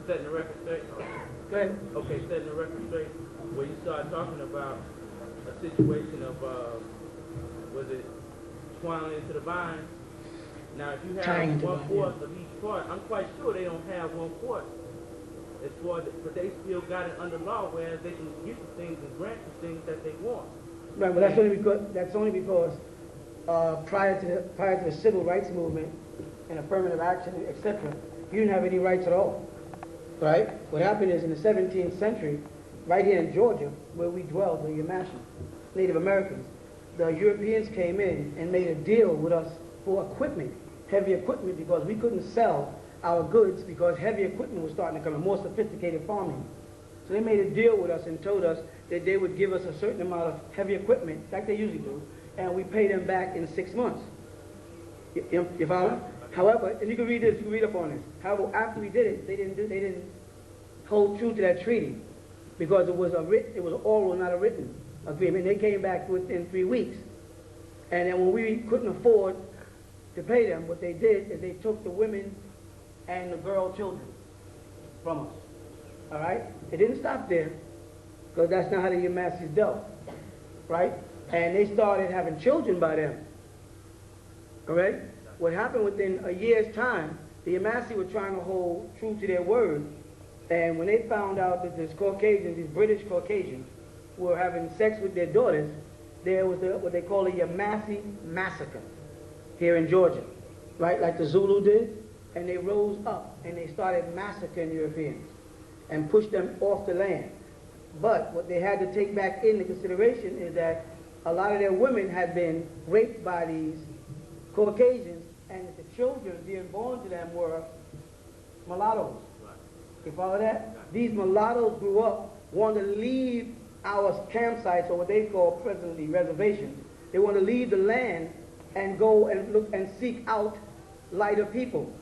setting the record straight. Go ahead. Okay, setting the record straight. When you start talking about a situation of, was it twining into the vine? Now, if you have 1/4 of each part, I'm quite sure they don't have 1/4. As far as, but they still got it under law, whereas they can get the things and grant the things that they want. Right, but that's only because prior to the civil rights movement and affirmative action, etc., you didn't have any rights at all. Right? What happened is in the 17th century, right here in Georgia, where we dwelled, the Yamassee Native Americans, the Europeans came in and made a deal with us for equipment, heavy equipment, because we couldn't sell our goods because heavy equipment was starting to come in, more sophisticated farming. So they made a deal with us and told us that they would give us a certain amount of heavy equipment, like they usually do, and we pay them back in 6 months. You follow? However, and you can read this, you can read up on this. However, after we did it, they didn't hold true to that treaty because it was an oral, not a written agreement. They came back within 3 weeks. And then when we couldn't afford to pay them, what they did is they took the women and the girl children from us. All right? It didn't stop there, because that's not how the Yamassees dealt. Right? And they started having children by them. All right? What happened within a year's time, the Yamassee were trying to hold true to their word. And when they found out that these Caucasians, these British Caucasians, were having sex with their daughters, there was what they call a Yamassee massacre here in Georgia. Right? Like the Zulu did. And they rose up and they started massacring Europeans and pushed them off the land. But what they had to take back into consideration is that a lot of their women had been raped by these Caucasians, and that the children being born to them were mulattoes. You follow that? These mulattoes grew up, wanted to leave our campsites, or what they call presently reservations. They want to leave the land and go and look and seek out lighter people.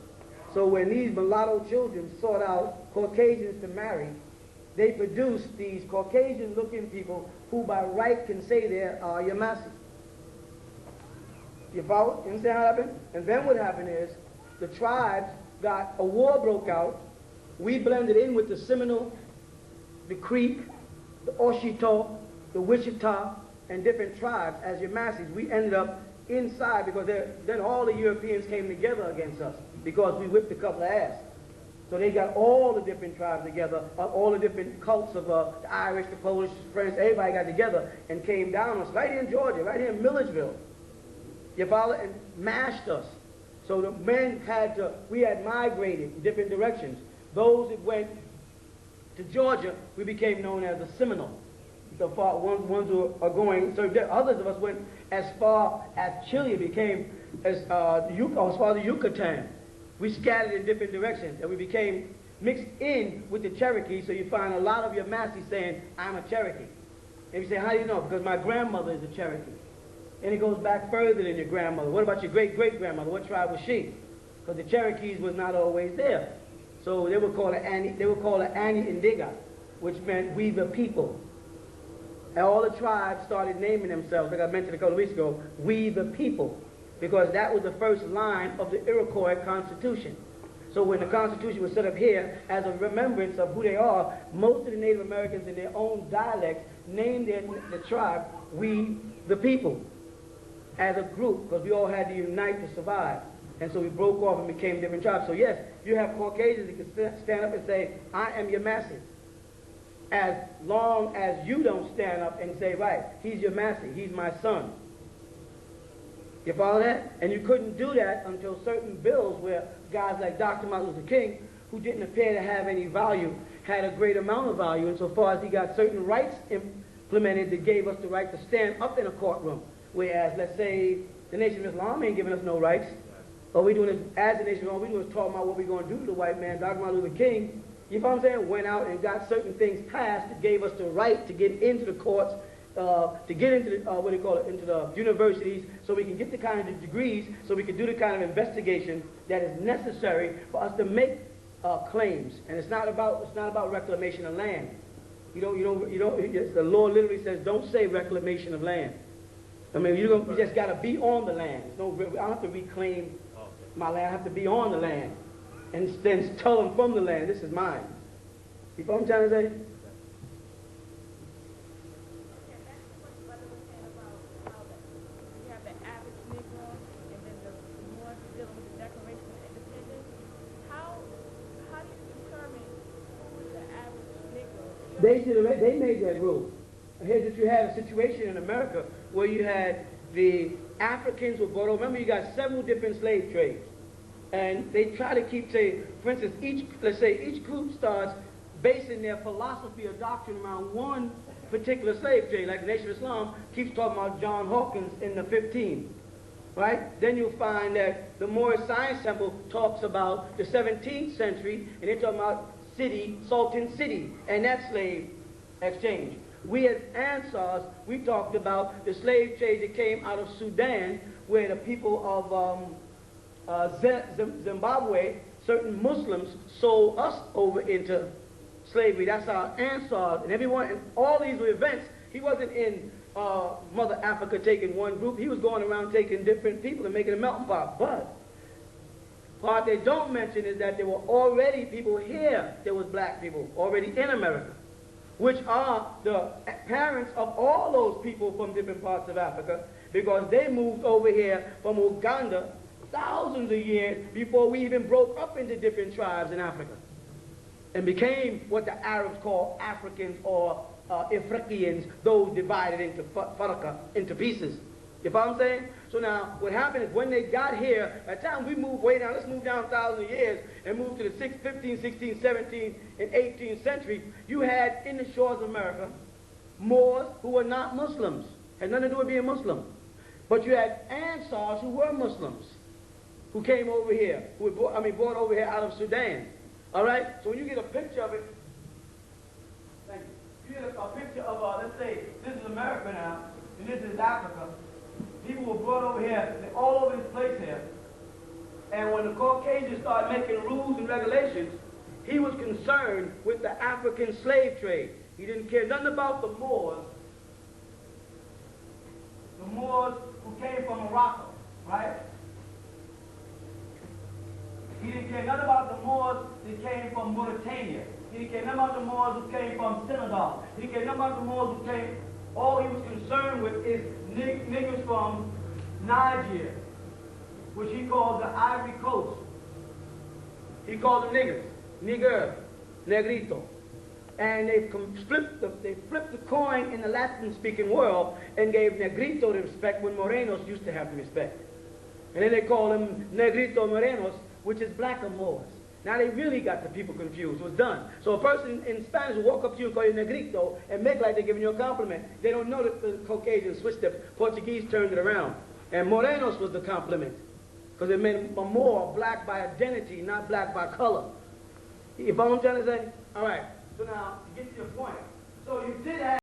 So when these mulatto children sought out Caucasians to marry, they produced these Caucasian-looking people who by right can say they're Yamassee. You follow? You understand what happened? And then what happened is the tribes a war broke out. We blended in with the Seminole, the Creek, the Oshito, the Wichita, and different tribes as Yamassees. We ended up inside because then all the Europeans came together against us because we whipped a couple of ass. So they got all the different tribes together, all the different cults of the Irish, the Polish, the French, everybody got together and came down on us right here in Georgia, right here in Milledgeville. You follow? And mashed us. So the men we had migrated in different directions. Those that went to Georgia, we became known as the Seminole. The ones who are going, so others of us went as far as Chile, became as far as Yucatan. We scattered in different directions, and we became mixed in with the Cherokee, so you find a lot of your Yamassee saying, I'm a Cherokee. And you say, how do you know? Because my grandmother is a Cherokee. And it goes back further than your grandmother. What about your great-great-grandmother? What tribe was she? Because the Cherokees was not always there. So they were called an Annie Indiga, which meant we the people. And all the tribes started naming themselves, like I mentioned a couple of weeks ago, we the people, because that was the first line of the Iroquois Constitution. So when the Constitution was set up here, as a remembrance of who they are, most of the Native Americans in their own dialects named the tribe we the people as a group, because we all had to unite to survive. And so we broke off and became different tribes. So yes, you have Caucasians that can stand up and say, I am Yamassee. As long as you don't stand up and say, right, he's Yamassee, he's my son. You follow that? And you couldn't do that until certain bills where guys like Dr. Martin Luther King, who didn't appear to have any value, had a great amount of value insofar as he got certain rights implemented that gave us the right to stand up in a courtroom. Whereas, let's say, the Nation of Islam ain't giving us no rights. All we doing is, as the Nation of Islam, we doing is talking about what we're going to do to the white man. Dr. Martin Luther King, you know what I'm saying, went out and got certain things passed that gave us the right to get into the courts, to get into the, into the universities, so we can get the kind of degrees, so we can do the kind of investigation that is necessary for us to make claims. And it's not about reclamation of land. The law literally says, don't say reclamation of land. I mean, you just got to be on the land. I don't have to reclaim my land. I have to be on the land. and then tell them from the land, this is mine. You know what I'm trying to say? They made that rule. Here's that you had a situation in America where you had the Africans were brought over. Remember, you got several different slave trades. And they try to keep, say, for instance, let's say each group starts basing their philosophy or doctrine around one particular slave trade. Like the Nation of Islam keeps talking about John Hawkins in the 15. Right? Then you'll find that the Moorish Science Temple talks about the 17th century, and they're talking about Sultan City, and that slave exchange. We as Ansars, we talked about the slave trade that came out of Sudan, where the people of Zimbabwe, certain Muslims, sold us over into slavery. That's our Ansars, and everyone, and all these were events. He wasn't in Mother Africa taking one group. He was going around taking different people and making a melting pot. But part they don't mention is that there were already people here, there was black people already in America, which are the parents of all those people from different parts of Africa, because they moved over here from Uganda thousands of years before we even broke up into different tribes in Africa and became what the Arabs call Africans or Ifriqians, those divided into faraka, into pieces. You follow what I'm saying? So now, what happened is when they got here, by the time we moved way down, let's move down 1,000 years and move to the 15th, 16th, 17th, and 18th century, you had in the shores of America Moors who were not Muslims. Had nothing to do with being Muslim. But you had Ansars who were Muslims, who came over here, who were brought over here out of Sudan. All right? So when you get a picture of it, thank you. You get a picture of, let's say, this is America now, and this is Africa. People were brought over here, they're all over this place here. And when the Caucasians started making rules and regulations, he was concerned with the African slave trade. He didn't care nothing about the Moors who came from Morocco, right? He didn't care nothing about the Moors that came from Mauritania. He didn't care nothing about the Moors who came from Senegal. He didn't care nothing about the Moors who came. All he was concerned with is niggas from Niger, which he called the Ivory Coast. He called them niggers, nigger, negrito. And they flipped the coin in the Latin-speaking world and gave negrito the respect when morenos used to have the respect. And then they call them negrito morenos, which is black Moors. Now they really got the people confused. It was done. So a person in Spanish will walk up to you and call you negrito and make like they're giving you a compliment. They don't know that the Caucasians switched it. Portuguese turned it around. And morenos was the compliment, because it meant more black by identity, not black by color. You follow what I'm trying to say? All right. So now, to get to your point. So you did have